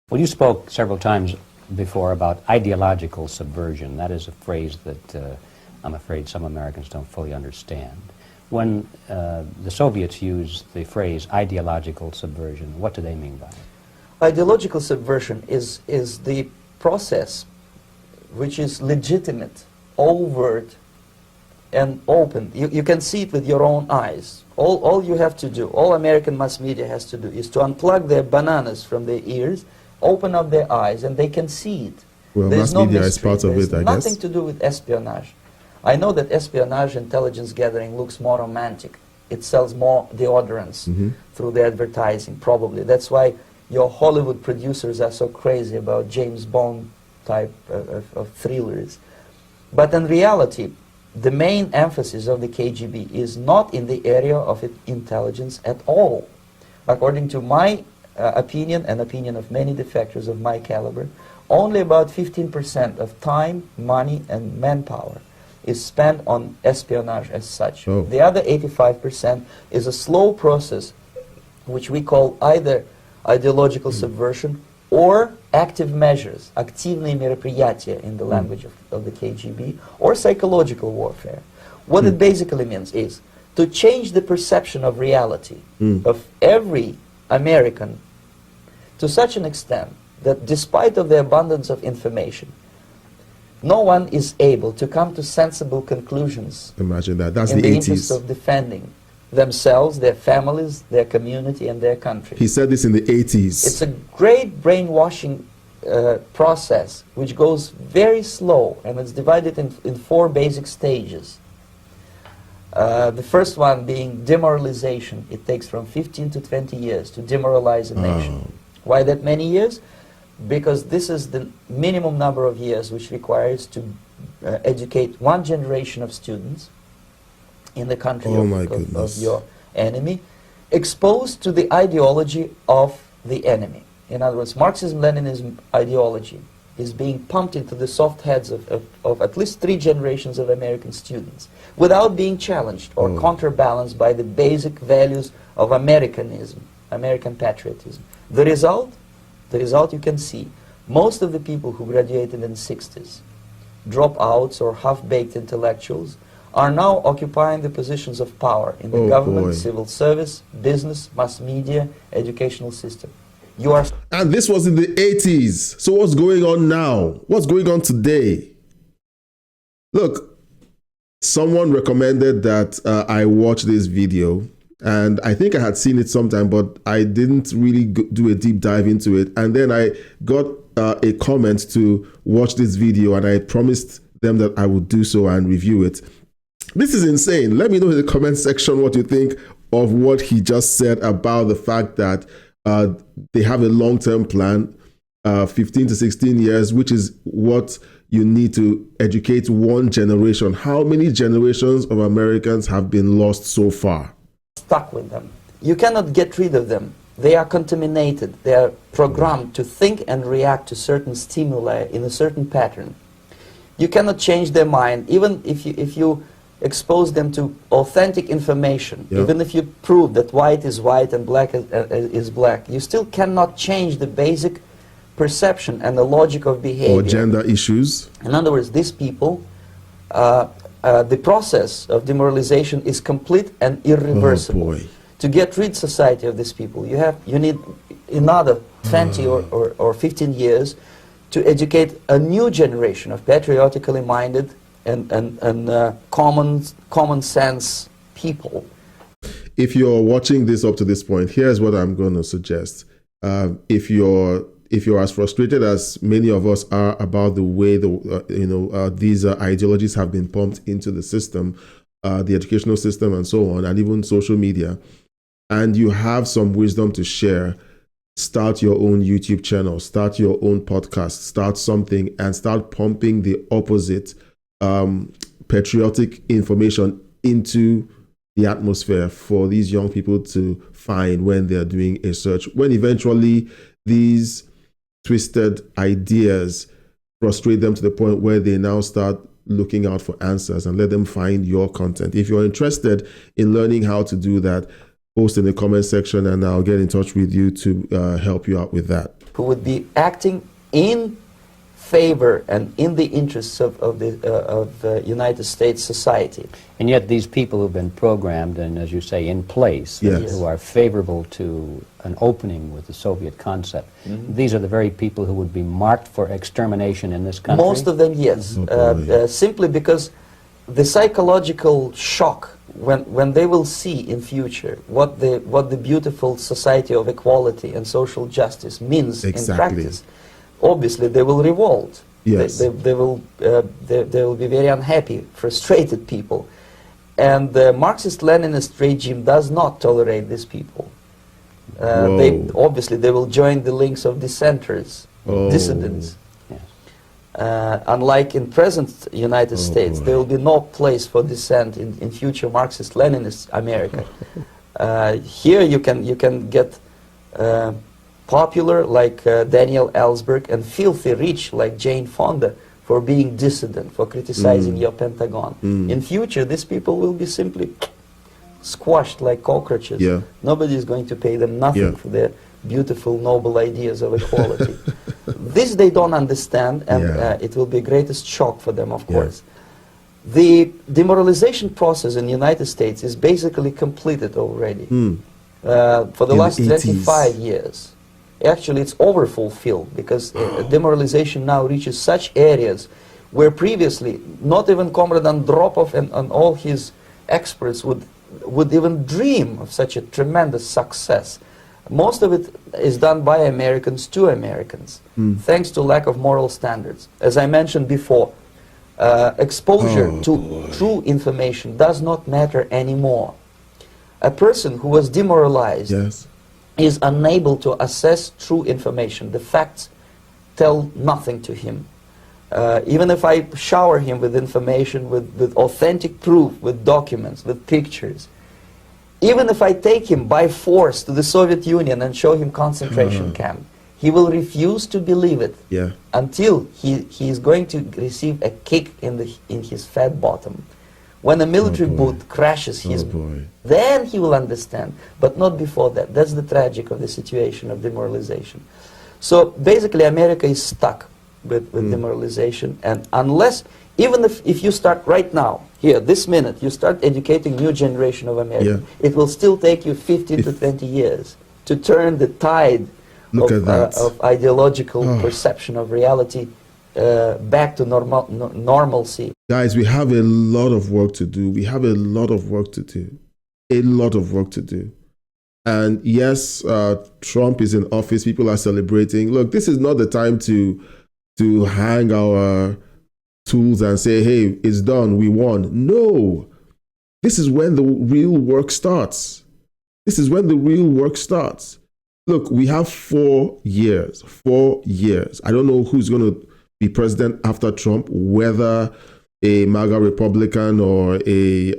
Well, you spoke several times before about ideological subversion. That is a phrase that I'm afraid some Americans don't fully understand. When the Soviets used the phrase ideological subversion, what do they mean by it? Ideological subversion is the process which is legitimate, overt, and open. You can see it with your own eyes. All you have to do, all American mass media has to do, is to unplug their bananas from their ears, open up their eyes, and they can see it. Well, There's mass media mystery. is part of There's it, I nothing guess. to do with espionage. I know that espionage intelligence gathering looks more romantic. It sells more deodorants through the advertising, probably. That's why your Hollywood producers are so crazy about James Bond type of thrillers. But in reality, the main emphasis of the KGB is not in the area of intelligence at all. According to my opinion and opinion of many defectors of my caliber, only about 15% of time, money, and manpower is spent on espionage as such. Oh. The other 85% is a slow process which we call either ideological subversion or active measures, активные мероприятия in the language of the KGB, or psychological warfare. What it basically means is to change the perception of reality of every American to such an extent that despite of the abundance of information, no one is able to come to sensible conclusions. Imagine that. That's in the the interest 80s. of defending themselves, their families, their community, and their country. He said this in the 80s. It's a great brainwashing process which goes very slow, and it's divided in four basic stages. The first one being demoralization. It takes from 15 to 20 years to demoralize a nation. Why that many years? Because this is the minimum number of years which requires to educate one generation of students in the country of your enemy, exposed to the ideology of the enemy. In other words, Marxism-Leninism ideology is being pumped into the soft heads of at least 3 generations of American students without being challenged or counterbalanced by the basic values of Americanism, American patriotism. The result you can see. Most of the people who graduated in the 60s, dropouts or half-baked intellectuals, are now occupying the positions of power in the government, civil service, business, mass media, educational system. You are... And this was in the 80s. So what's going on now? What's going on today? Look, someone recommended that I watch this video. And I think I had seen it sometime, but I didn't really do a deep dive into it. And then I got a comment to watch this video, and I promised them that I would do so and review it. This is insane. Let me know in the comment section what you think of what he just said about the fact that they have a long-term plan, 15 to 16 years, which is what you need to educate one generation. How many generations of Americans have been lost so far? Stuck with them. You cannot get rid of them. They are contaminated. They are programmed to think and react to certain stimuli in a certain pattern. You cannot change their mind, even if you expose them to authentic information, even if you prove that white is white and black is black, you still cannot change the basic perception and the logic of behavior. Or gender issues. In other words, these people, the process of demoralization is complete and irreversible. To get rid society of these people, you need another 20 or 15 years to educate a new generation of patriotically minded and common sense people. If you're watching this up to this point, here's what I'm going to suggest. If you're as frustrated as many of us are about the way these ideologies have been pumped into the system, the educational system and so on, and even social media, and you have some wisdom to share, start your own YouTube channel, start your own podcast, start something, and start pumping the opposite patriotic information into the atmosphere for these young people to find when they're doing a search. When eventually these twisted ideas frustrate them to the point where they now start looking out for answers, and let them find your content. If you're interested in learning how to do that, post in the comment section and I'll get in touch with you to help you out with that. who would be acting in favor and in the interests of the United States society. And yet these people who've been programmed and, as you say, in place, Yes. who are favorable to an opening with the Soviet concept, these are the very people who would be marked for extermination in this country? Most of them, yes. Oh, boy. Simply because the psychological shock when they will see in future what the beautiful society of equality and social justice means in Exactly. practice, obviously they will revolt. Yes. They will be very unhappy, frustrated people. And the Marxist-Leninist regime does not tolerate these people. Obviously they will join the links of dissenters, Oh. dissidents. Yes. Unlike in present United States, boy. there will be no place for dissent in future Marxist-Leninist America. Here you can get popular like Daniel Ellsberg and filthy rich like Jane Fonda for being dissident, for criticizing your Pentagon. In future, these people will be simply squashed like cockroaches. Yeah. Nobody is going to pay them nothing Yeah. for their beautiful, noble ideas of equality. This they don't understand, and Yeah. it will be greatest shock for them, of Yeah. course. The demoralization process in the United States is basically completed already. For the In the last 80s. 25 years. Actually, it's overfulfilled because demoralization now reaches such areas where previously not even Comrade Andropov and all his experts would even dream of such a tremendous success. Most of it is done by Americans to Americans, thanks to lack of moral standards. As I mentioned before, exposure to true information does not matter anymore. A person who was demoralized Yes. is unable to assess true information. The facts tell nothing to him. Even if I shower him with information, with authentic proof, with documents, with pictures, even if I take him by force to the Soviet Union and show him concentration camp, he will refuse to believe it Yeah. until he is going to receive a kick in his fat bottom. When a military boy. boot crashes his, boy. then he will understand, but not before that. That's the tragic of the situation of demoralization. So basically America is stuck with demoralization, and unless, even if you start right now, here, this minute, you start educating new generation of Americans, it will still take you 15 to 20 years to turn the tide Look at that. of ideological perception of reality back to normalcy. Guys, we have a lot of work to do. We have a lot of work to do. A lot of work to do. And yes, Trump is in office. People are celebrating. Look, this is not the time to hang our tools and say, hey, it's done, we won. No. This is when the real work starts. This is when the real work starts. Look, we have 4 years. 4 years. I don't know who's going to be president after Trump, whether a MAGA Republican or a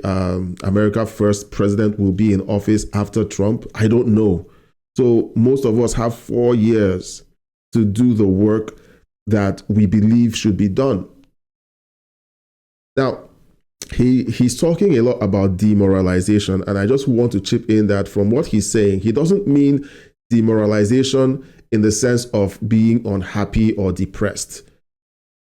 America First president will be in office after Trump. I don't know. So most of us have 4 years to do the work that we believe should be done. Now, he's talking a lot about demoralization, and I just want to chip in that from what he's saying, he doesn't mean demoralization in the sense of being unhappy or depressed.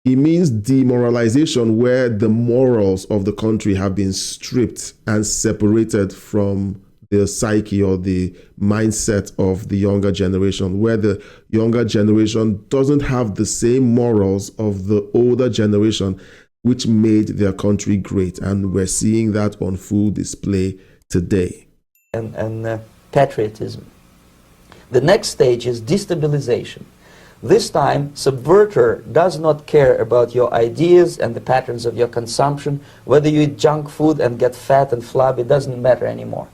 He means demoralization where the morals of the country have been stripped and separated from the psyche or the mindset of the younger generation, where the younger generation doesn't have the same morals of the older generation, which made their country great. And we're seeing that on full display today. And patriotism. The next stage is destabilization. This time, subverter does not care about your ideas and the patterns of your consumption. Whether you eat junk food and get fat and flabby, it doesn't matter anymore.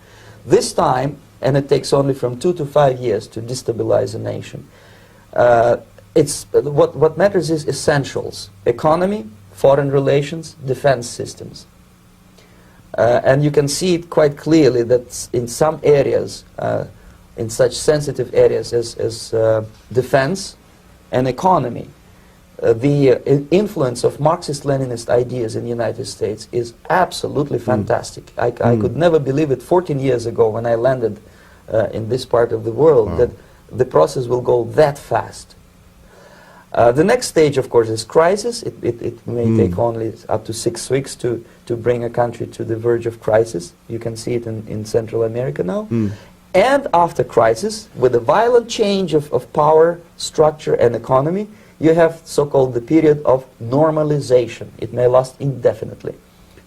This time, and it takes only from 2 to 5 years to destabilize a nation, what matters is essentials: economy, foreign relations, defense systems. And you can see it quite clearly that in some areas, in such sensitive areas as defense and economy, the influence of Marxist-Leninist ideas in the United States is absolutely fantastic. I could never believe it 14 years ago when I landed in this part of the world, that the process will go that fast. The next stage, of course, is crisis. It may take only up to 6 weeks to bring a country to the verge of crisis. You can see it in Central America now. And after crisis, with a violent change of power, structure, and economy, you have so-called the period of normalization. It may last indefinitely.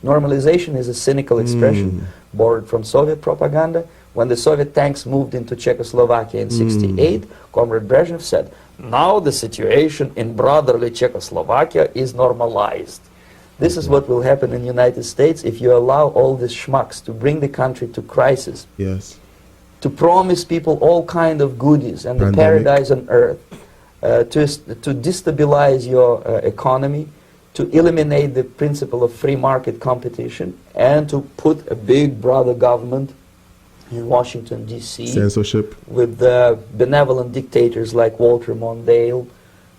Normalization is a cynical expression borrowed from Soviet propaganda. When the Soviet tanks moved into Czechoslovakia in '68, Comrade Brezhnev said, now the situation in brotherly Czechoslovakia is normalized. This is what will happen in the United States if you allow all these schmucks to bring the country to crisis. Yes. To promise people all kind of goodies and the paradise on earth, to destabilize your economy, to eliminate the principle of free market competition, and to put a big brother government in Washington, D.C. Censorship. With benevolent dictators like Walter Mondale,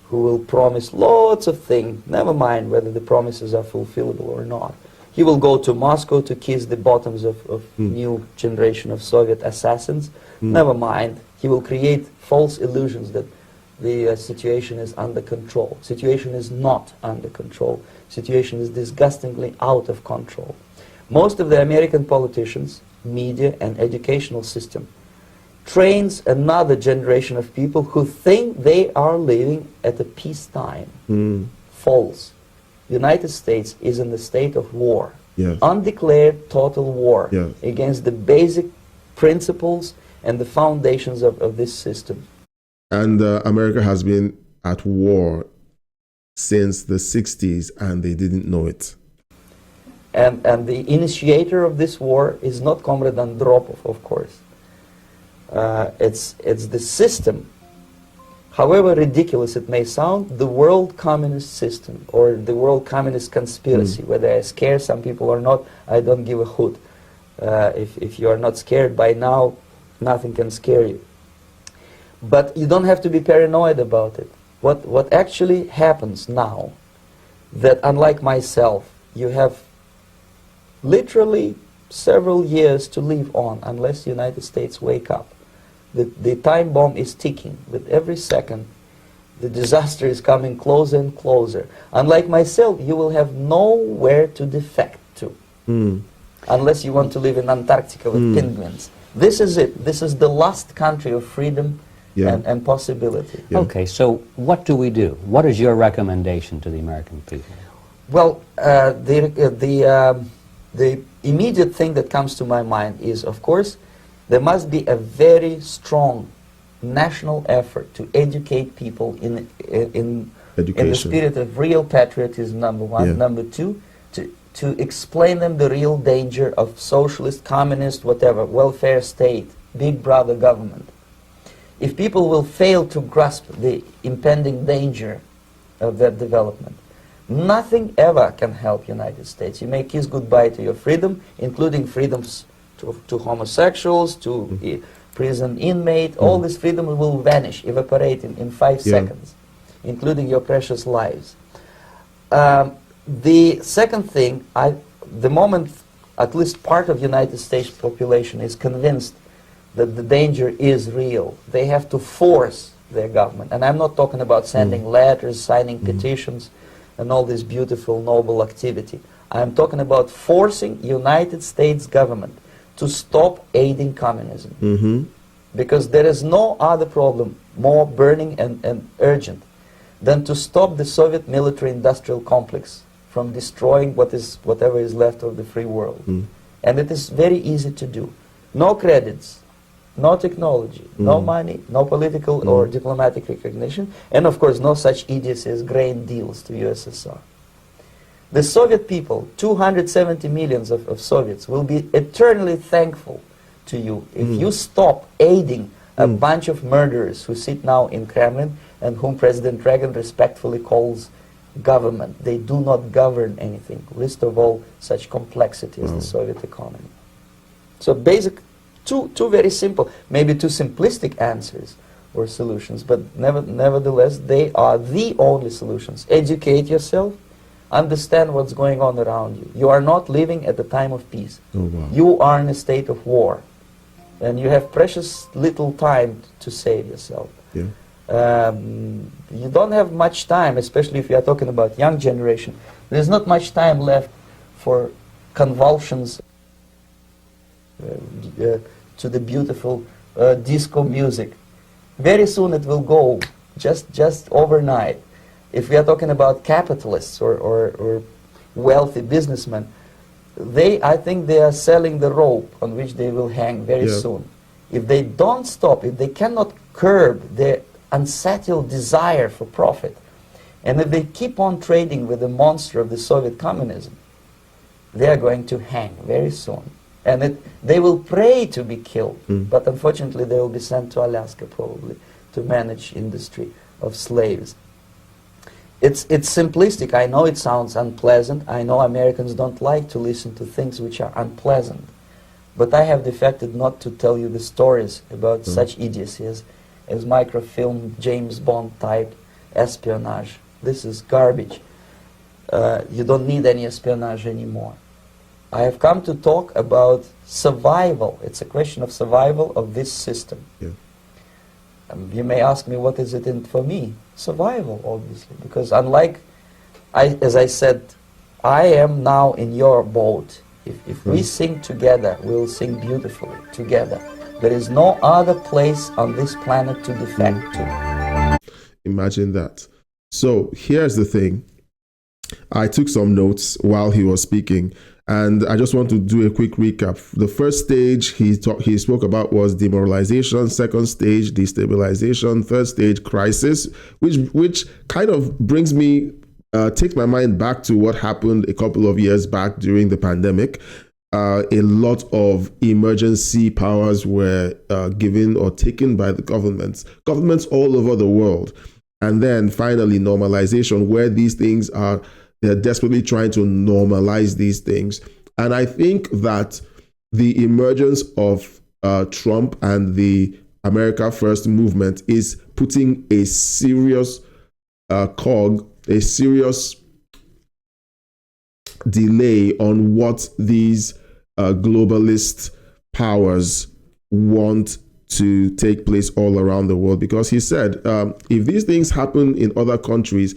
who will promise lots of things, never mind whether the promises are fulfillable or not. He will go to Moscow to kiss the bottoms of new generation of Soviet assassins. Never mind. He will create false illusions that the situation is under control. Situation is not under control. Situation is disgustingly out of control. Most of the American politicians, media, and educational system trains another generation of people who think they are living at a peacetime. False. United States is in the state of war. Yes. Undeclared total war against the basic principles and the foundations of this system. And America has been at war since the 60s and they didn't know it. And the initiator of this war is not Comrade Andropov, of course. It's the system. However ridiculous it may sound, the world communist system or the world communist conspiracy, whether I scare some people or not, I don't give a hoot. If you are not scared by now, nothing can scare you. But you don't have to be paranoid about it. What actually happens now, that unlike myself, you have literally several years to live on unless the United States wake up. The time bomb is ticking. With every second, the disaster is coming closer and closer. Unlike myself, you will have nowhere to defect to. Unless you want to live in Antarctica with penguins. This is it. This is the last country of freedom and possibility. Okay, so what do we do? What is your recommendation to the American people? Well, the immediate thing that comes to my mind is, of course, there must be a very strong national effort to educate people in the spirit of real patriotism, number one. Number two, to explain them the real danger of socialist, communist, whatever, welfare state, big brother government. If people will fail to grasp the impending danger of that development, nothing ever can help United States. You may kiss goodbye to your freedom, including freedoms to homosexuals, to prison inmate. All this freedom will vanish, evaporate in 5 seconds, including your precious lives. The second thing, the moment at least part of United States population is convinced that the danger is real, they have to force their government. And I'm not talking about sending letters, signing petitions, and all this beautiful, noble activity. I'm talking about forcing United States government to stop aiding communism. Because there is no other problem more burning and urgent than to stop the Soviet military-industrial complex from destroying whatever is left of the free world. And it is very easy to do. No credits, no technology, no money, no political or diplomatic recognition, and of course no such idiocy as grain deals to USSR. The Soviet people, 270 millions of Soviets, will be eternally thankful to you if you stop aiding a bunch of murderers who sit now in Kremlin and whom President Reagan respectfully calls government. They do not govern anything, least of all such complexity as the Soviet economy. So basic, two very simple, maybe too simplistic answers or solutions, but nevertheless they are the only solutions. Educate yourself, understand what's going on around you. You are not living at the time of peace. You are in a state of war. and you have precious little time to save yourself. Yeah. You don't have much time, especially if you are talking about young generation. There's not much time left for convulsions to the beautiful disco music. Very soon it will go, just overnight. If we are talking about capitalists or wealthy businessmen, I think they are selling the rope on which they will hang very soon. If they don't stop, if they cannot curb their unsettled desire for profit, and if they keep on trading with the monster of the Soviet communism, they are going to hang very soon. And they will pray to be killed, but unfortunately they will be sent to Alaska probably to manage industry of slaves. It's simplistic. I know it sounds unpleasant. I know Americans don't like to listen to things which are unpleasant. But I have defected not to tell you the stories about such idiocy as microfilm, James Bond type espionage. This is garbage. You don't need any espionage anymore. I have come to talk about survival. It's a question of survival of this system. Yeah. You may ask me, what is it in for me? Survival, obviously, because unlike, as I said, I am now in your boat. If we sing together, we'll sing beautifully together. There is no other place on this planet to defect to. Imagine that. So here's the thing. I took some notes while he was speaking, and I just want to do a quick recap. The first stage he spoke about was demoralization. Second stage, destabilization. Third stage, crisis, which kind of brings me, takes my mind back to what happened a couple of years back during the pandemic. A lot of emergency powers were given or taken by the governments all over the world. And then finally normalization, where these things are, they're desperately trying to normalize these things. And I think that the emergence of Trump and the America First movement is putting a serious a serious delay on what these globalist powers want to take place all around the world. Because he said, if these things happen in other countries,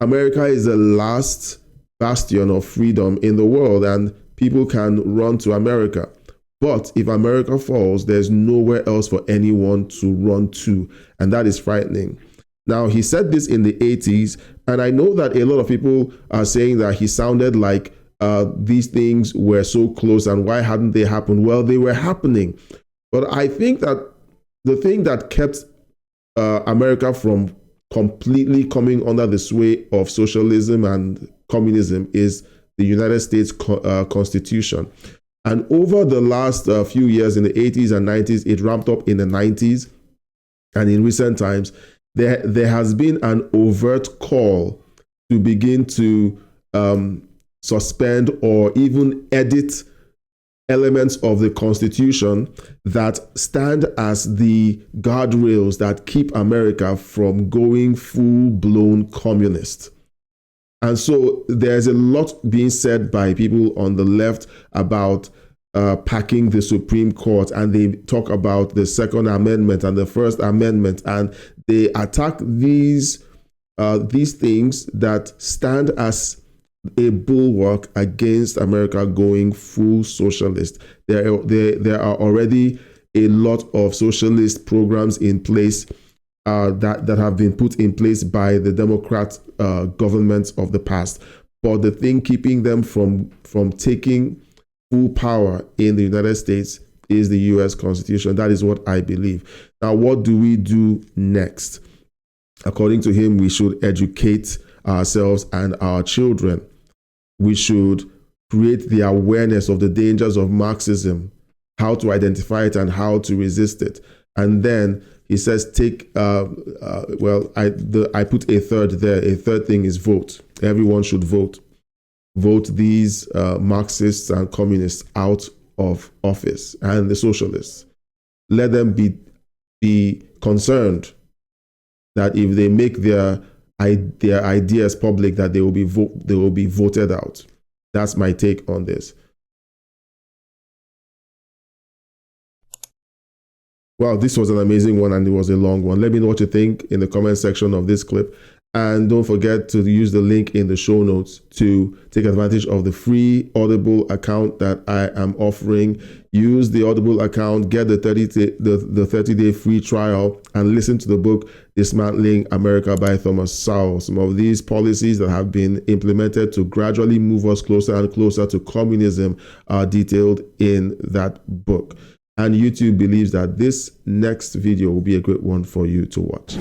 America is the last bastion of freedom in the world, and people can run to America. But if America falls, there's nowhere else for anyone to run to, and that is frightening. Now, he said this in the 80s, and I know that a lot of people are saying that he sounded like these things were so close, and why hadn't they happened? Well, they were happening. But I think that the thing that kept America from completely coming under the sway of socialism and communism is the United States Constitution. And over the last few years, in the 80s and 90s, it ramped up in the 90s. And in recent times, there has been an overt call to begin to suspend or even edit elements of the Constitution that stand as the guardrails that keep America from going full-blown communist. And so there's a lot being said by people on the left about packing the Supreme Court, and they talk about the Second Amendment and the First Amendment, and they attack these things that stand as a bulwark against America going full socialist. There are already a lot of socialist programs in place that have been put in place by the Democrat governments of the past. But the thing keeping them from taking full power in the United States is the U.S. Constitution. That is what I believe. Now, what do we do next? According to him, we should educate ourselves and our children. We should create the awareness of the dangers of Marxism, how to identify it and how to resist it. And then he says, I put a third there. A third thing is vote. Everyone should vote. Vote these Marxists and communists out of office, and the socialists. Let them be concerned that if they make their ideas public, that they will be voted out. That's my take on this. Wow, this was an amazing one, and it was a long one. Let me know what you think in the comment section of this clip. And don't forget to use the link in the show notes to take advantage of the free Audible account that I am offering. Use the Audible account, get the 30-day free trial, and listen to the book Dismantling America by Thomas Sowell. Some of these policies that have been implemented to gradually move us closer and closer to communism are detailed in that book. And YouTube believes that this next video will be a great one for you to watch.